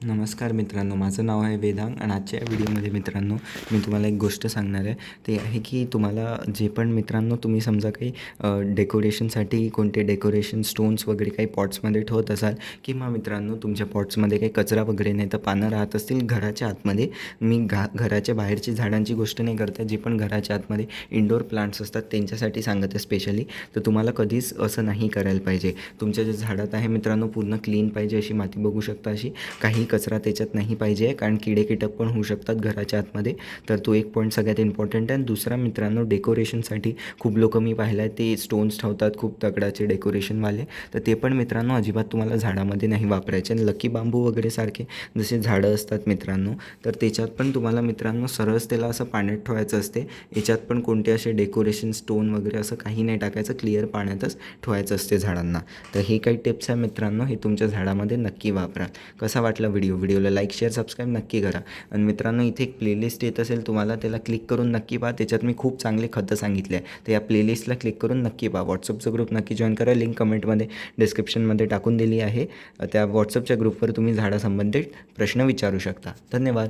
नमस्कार मित्रांनो, माझं नाव आहे वेदांग आणि आजच्या या व्हिडिओमध्ये मित्रांनो मी तुम्हाला एक गोष्ट सांगणार आहे. ते आहे की तुम्हाला जे पण मित्रांनो तुम्ही समजा काही डेकोरेशनसाठी कोणते डेकोरेशन स्टोन्स वगैरे काही पॉट्समध्ये ठेवत असाल किंवा मित्रांनो तुमच्या पॉट्समध्ये काही कचरा वगैरे नाही तर पानं राहत असतील घराच्या आतमध्ये. मी घराच्या बाहेरची झाडांची गोष्ट नाही करत आहे, जे पण घराच्या आतमध्ये इंडोर प्लांट्स असतात त्यांच्यासाठी सांगत आहे स्पेशली. तर तुम्हाला कधीच असं नाही करायला पाहिजे. तुमच्या जे झाडात आहे मित्रांनो पूर्ण क्लीन पाहिजे, अशी माती बघू शकता, अशी काही कचरा त्याच्यात नाही पाहिजे, कारण किडे कीटक पण होऊ शकतात घराच्या आतमध्ये. तर तो एक पॉईंट सगळ्यात इम्पॉर्टंट आहे. आणि दुसरा मित्रांनो, डेकोरेशनसाठी खूप लोक मी पाहिलं आहे ते स्टोन्स ठेवतात खूप तगडाचे डेकोरेशनवाले. तर ते पण मित्रांनो अजिबात तुम्हाला झाडामध्ये नाही वापरायचे. आणि लकी बांबू वगैरे सारखे जसे झाडं असतात मित्रांनो, तर त्याच्यात पण तुम्हाला मित्रांनो सरस त्याला असं पाण्यात ठेवायचं असते. याच्यात पण कोणते असे डेकोरेशन स्टोन वगैरे असं काही नाही टाकायचं, क्लिअर पाण्यातच ठेवायचं असते झाडांना. तर हे काही टिप्स आहे मित्रांनो, हे तुमच्या झाडामध्ये नक्की वापरा. कसा वाटला व्हिडिओला लाईक शेअर सबस्क्राईब नक्की करा. आणि मित्रांनो इथे एक प्लेलिस्ट येत असेल तुम्हाला, त्याला क्लिक करून नक्की पहा. त्याच्यात मी खूप चांगले खतं सांगितले आहे, तर या प्लेलिस्टला क्लिक करून नक्की पहा. व्हॉट्सअपचा ग्रुप नक्की जॉईन करा, लिंक कमेंटमध्ये डिस्क्रिप्शनमध्ये टाकून दिली आहे. त्या व्हॉट्सअपच्या ग्रुपवर तुम्ही झाडासंबंधित प्रश्न विचारू शकता. धन्यवाद.